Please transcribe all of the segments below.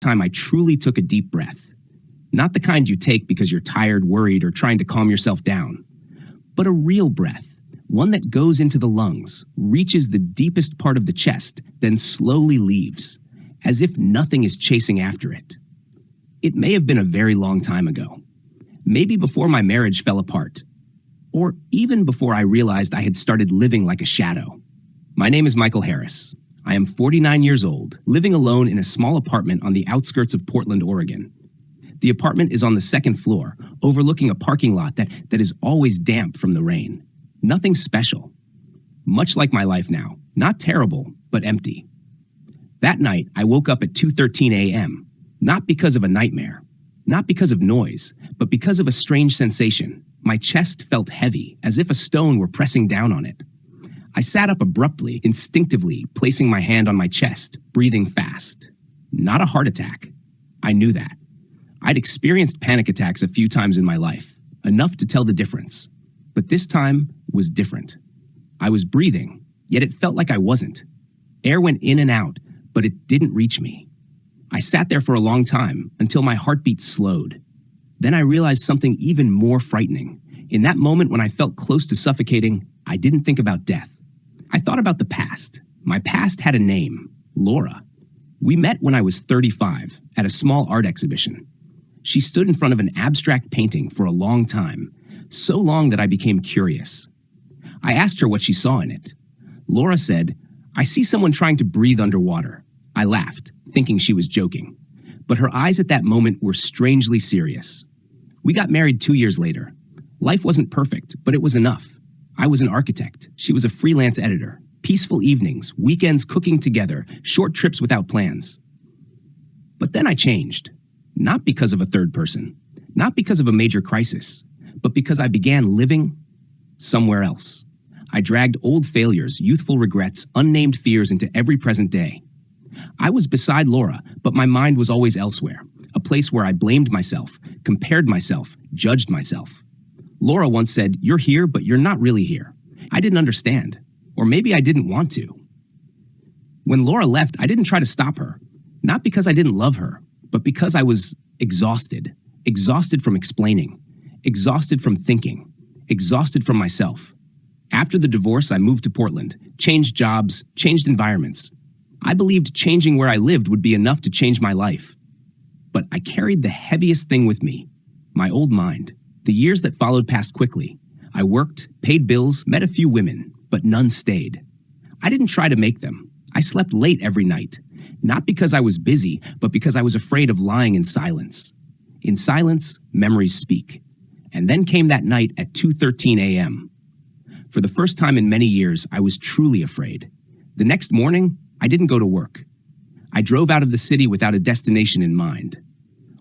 time I truly took a deep breath. Not the kind you take because you're tired, worried, or trying to calm yourself down, but a real breath, one that goes into the lungs, reaches the deepest part of the chest, then slowly leaves, as if nothing is chasing after it. It may have been a very long time ago, maybe before my marriage fell apart, or even before I realized I had started living like a shadow. My name is Michael Harris. I am 49 years old, living alone in a small apartment on the outskirts of Portland, Oregon. The apartment is on the second floor, overlooking a parking lot that is always damp from the rain. Nothing special. Much like my life now, not terrible, but empty. That night, I woke up at 2:13 a.m., not because of a nightmare, not because of noise, but because of a strange sensation. My chest felt heavy, as if a stone were pressing down on it. I sat up abruptly, instinctively, placing my hand on my chest, breathing fast. Not a heart attack. I knew that. I'd experienced panic attacks a few times in my life, enough to tell the difference. But this time was different. I was breathing, yet it felt like I wasn't. Air went in and out, but it didn't reach me. I sat there for a long time, until my heartbeat slowed. Then I realized something even more frightening. In that moment when I felt close to suffocating, I didn't think about death. I thought about the past. My past had a name, Laura. We met when I was 35 at a small art exhibition. She stood in front of an abstract painting for a long time, so long that I became curious. I asked her what she saw in it. Laura said, "I see someone trying to breathe underwater." I laughed, thinking she was joking. But her eyes at that moment were strangely serious. We got married 2 years later. Life wasn't perfect, but it was enough. I was an architect. She was a freelance editor. Peaceful evenings, weekends cooking together, short trips without plans. But then I changed. Not because of a third person, not because of a major crisis, but because I began living somewhere else. I dragged old failures, youthful regrets, unnamed fears into every present day. I was beside Laura, but my mind was always elsewhere, a place where I blamed myself, compared myself, judged myself. Laura once said, "You're here, but you're not really here." I didn't understand, or maybe I didn't want to. When Laura left, I didn't try to stop her, not because I didn't love her, but because I was exhausted. Exhausted from explaining, exhausted from thinking, exhausted from myself. After the divorce, I moved to Portland, changed jobs, changed environments. I believed changing where I lived would be enough to change my life. But I carried the heaviest thing with me, my old mind. The years that followed passed quickly. I worked, paid bills, met a few women, but none stayed. I didn't try to make them. I slept late every night, not because I was busy, but because I was afraid of lying in silence. In silence, memories speak. And then came that night at 2:13 a.m. For the first time in many years, I was truly afraid. The next morning, I didn't go to work. I drove out of the city without a destination in mind.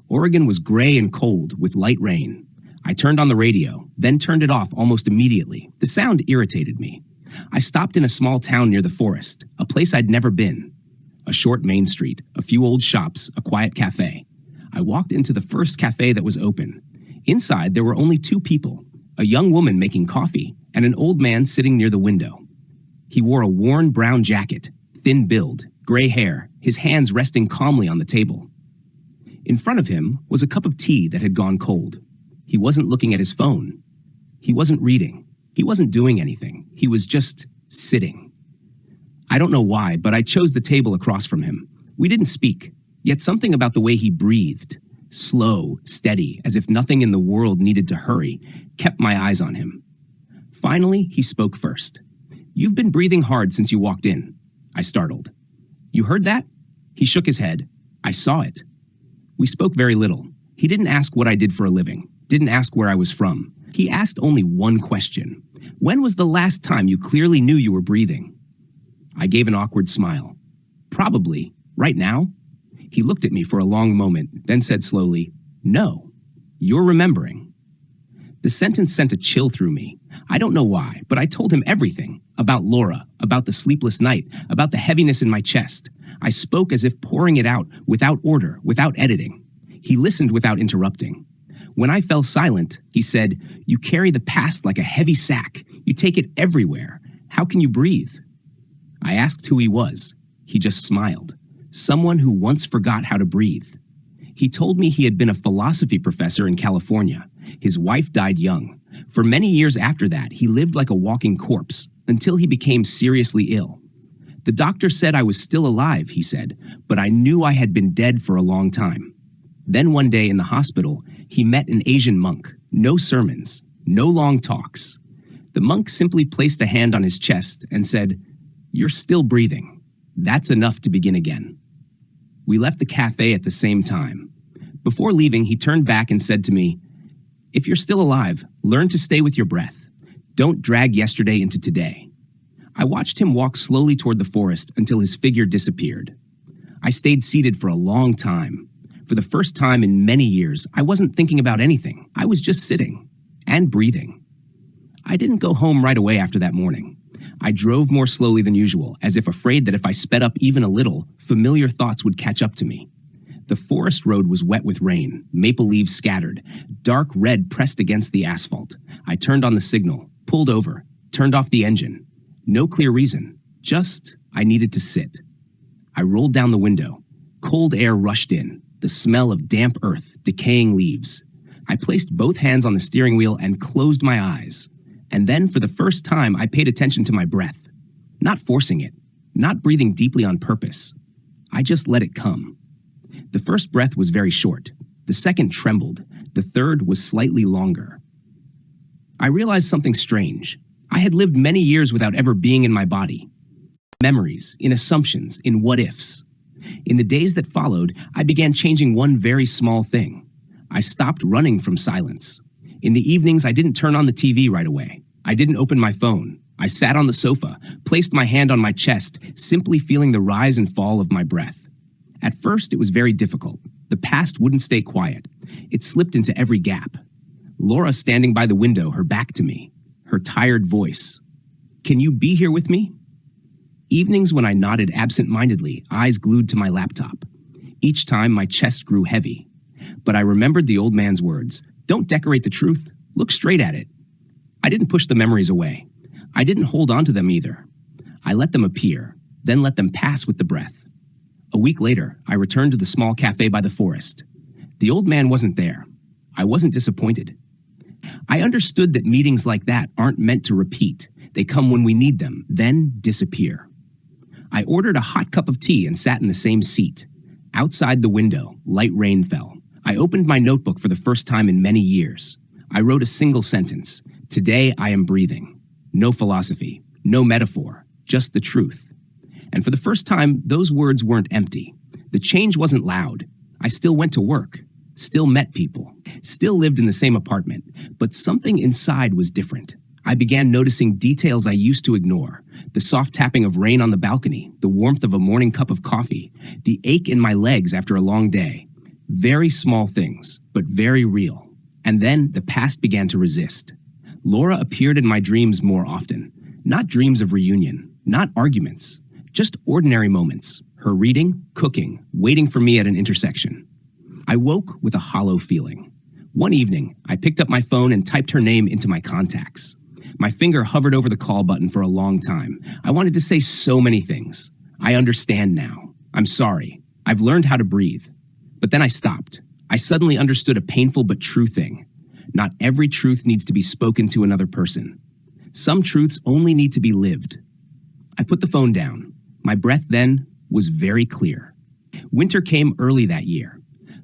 Oregon was gray and cold with light rain. I turned on the radio, then turned it off almost immediately. The sound irritated me. I stopped in a small town near the forest, a place I'd never been. A short main street, a few old shops, a quiet cafe. I walked into the first cafe that was open. Inside, there were only two people, a young woman making coffee and an old man sitting near the window. He wore a worn brown jacket, thin build, gray hair, his hands resting calmly on the table. In front of him was a cup of tea that had gone cold. He wasn't looking at his phone. He wasn't reading. He wasn't doing anything. He was just sitting. I don't know why, but I chose the table across from him. We didn't speak, yet something about the way he breathed, slow, steady, as if nothing in the world needed to hurry, kept my eyes on him. Finally, he spoke first. "You've been breathing hard since you walked in." I startled. "You heard that?" He shook his head. "I saw it." We spoke very little. He didn't ask what I did for a living, didn't ask where I was from. He asked only one question. "When was the last time you clearly knew you were breathing?" I gave an awkward smile. "Probably, right now." He looked at me for a long moment, then said slowly, "No, you're remembering." The sentence sent a chill through me. I don't know why, but I told him everything. About Laura, about the sleepless night, about the heaviness in my chest. I spoke as if pouring it out, without order, without editing. He listened without interrupting. When I fell silent, he said, "You carry the past like a heavy sack. You take it everywhere. How can you breathe?" I asked who he was. He just smiled. someone who once forgot how to breathe. He told me he had been a philosophy professor in California. His wife died young. For many years after that, he lived like a walking corpse until he became seriously ill. The doctor said I was still alive, he said, but I knew I had been dead for a long time. Then one day in the hospital, he met an Asian monk. No sermons, no long talks. The monk simply placed a hand on his chest and said, "You're still breathing. That's enough to begin again." We left the cafe at the same time. Before leaving, he turned back and said to me, "If you're still alive, learn to stay with your breath. Don't drag yesterday into today." I watched him walk slowly toward the forest until his figure disappeared. I stayed seated for a long time. For the first time in many years, I wasn't thinking about anything. I was just sitting and breathing. I didn't go home right away after that morning. I drove more slowly than usual, as if afraid that if I sped up even a little, familiar thoughts would catch up to me. The forest road was wet with rain, maple leaves scattered, dark red pressed against the asphalt. I turned on the signal, pulled over, turned off the engine. No clear reason, just I needed to sit. I rolled down the window. Cold air rushed in, the smell of damp earth, decaying leaves. I placed both hands on the steering wheel and closed my eyes. And then, for the first time, I paid attention to my breath. Not forcing it, not breathing deeply on purpose. I just let it come. The first breath was very short. The second trembled. The third was slightly longer. I realized something strange. I had lived many years without ever being in my body. Memories, in assumptions, in what-ifs. In the days that followed, I began changing one very small thing. I stopped running from silence. In the evenings, I didn't turn on the TV right away. I didn't open my phone. I sat on the sofa, placed my hand on my chest, simply feeling the rise and fall of my breath. At first, it was very difficult. The past wouldn't stay quiet. It slipped into every gap. Laura standing by the window, her back to me, her tired voice. "Can you be here with me?" Evenings when I nodded absent-mindedly, eyes glued to my laptop. Each time, my chest grew heavy. But I remembered the old man's words, "Don't decorate the truth. Look straight at it." I didn't push the memories away. I didn't hold on to them either. I let them appear, then let them pass with the breath. A week later, I returned to the small cafe by the forest. The old man wasn't there. I wasn't disappointed. I understood that meetings like that aren't meant to repeat. They come when we need them, then disappear. I ordered a hot cup of tea and sat in the same seat. Outside the window, light rain fell. I opened my notebook for the first time in many years. I wrote a single sentence. "Today I am breathing." No philosophy, no metaphor, just the truth. And for the first time, those words weren't empty. The change wasn't loud. I still went to work, still met people, still lived in the same apartment, but something inside was different. I began noticing details I used to ignore. The soft tapping of rain on the balcony, the warmth of a morning cup of coffee, the ache in my legs after a long day. Very small things, but very real. And then the past began to resist. Laura appeared in my dreams more often. Not dreams of reunion, not arguments, just ordinary moments. Her reading, cooking, waiting for me at an intersection. I woke with a hollow feeling. One evening, I picked up my phone and typed her name into my contacts. My finger hovered over the call button for a long time. I wanted to say so many things. I understand now. I'm sorry. I've learned how to breathe. But then I stopped. I suddenly understood a painful but true thing. Not every truth needs to be spoken to another person. Some truths only need to be lived. I put the phone down. My breath then was very clear. Winter came early that year.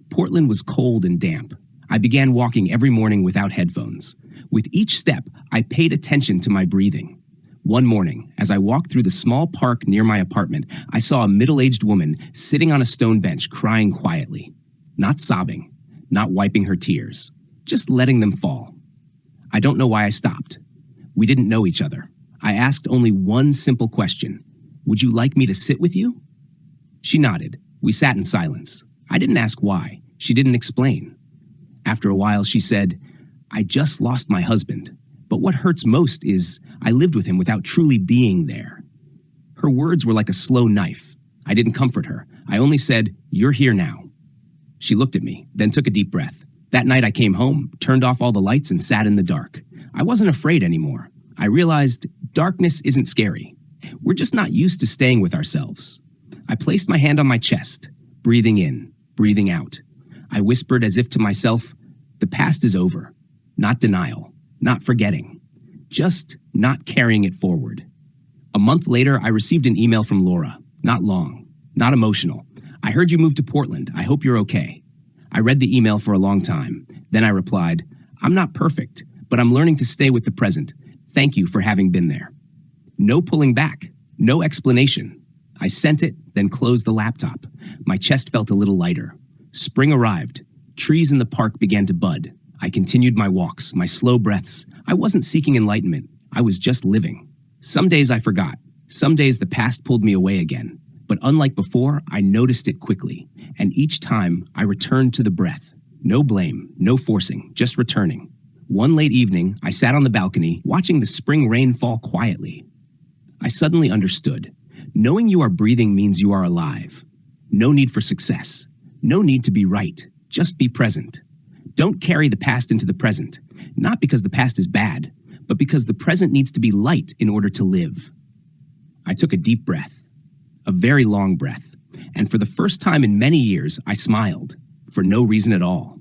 Portland was cold and damp. I began walking every morning without headphones. With each step, I paid attention to my breathing. One morning, as I walked through the small park near my apartment, I saw a middle-aged woman sitting on a stone bench crying quietly. Not sobbing, not wiping her tears, just letting them fall. I don't know why I stopped. We didn't know each other. I asked only one simple question. "Would you like me to sit with you?" She nodded. We sat in silence. I didn't ask why. She didn't explain. After a while, she said, "I just lost my husband, but what hurts most is I lived with him without truly being there." Her words were like a slow knife. I didn't comfort her. I only said, "You're here now." She looked at me, then took a deep breath. That night I came home, turned off all the lights, and sat in the dark. I wasn't afraid anymore. I realized darkness isn't scary. We're just not used to staying with ourselves. I placed my hand on my chest, breathing in, breathing out. I whispered as if to myself, the past is over. Not denial, not forgetting, just not carrying it forward. A month later, I received an email from Laura. Not long, not emotional. I heard you moved to Portland. I hope you're okay. I read the email for a long time. Then I replied, I'm not perfect, but I'm learning to stay with the present. Thank you for having been there. No pulling back, no explanation. I sent it, then closed the laptop. My chest felt a little lighter. Spring arrived. Trees in the park began to bud. I continued my walks, my slow breaths. I wasn't seeking enlightenment. I was just living. Some days I forgot. Some days the past pulled me away again. But unlike before, I noticed it quickly. And each time, I returned to the breath. No blame, no forcing, just returning. One late evening, I sat on the balcony, watching the spring rain fall quietly. I suddenly understood. Knowing you are breathing means you are alive. No need for success. No need to be right. Just be present. Don't carry the past into the present. Not because the past is bad, but because the present needs to be light in order to live. I took a deep breath, a very long breath, and for the first time in many years, I smiled, for no reason at all.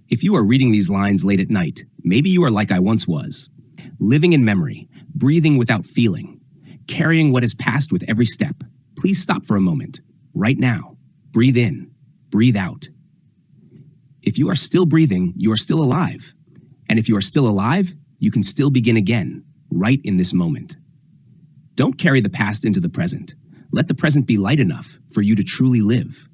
If you are reading these lines late at night, maybe you are like I once was, living in memory, breathing without feeling, carrying what is past with every step. Please stop for a moment, right now. Breathe in, breathe out. If you are still breathing, you are still alive. And if you are still alive, you can still begin again, right in this moment. Don't carry the past into the present. Let the present be light enough for you to truly live.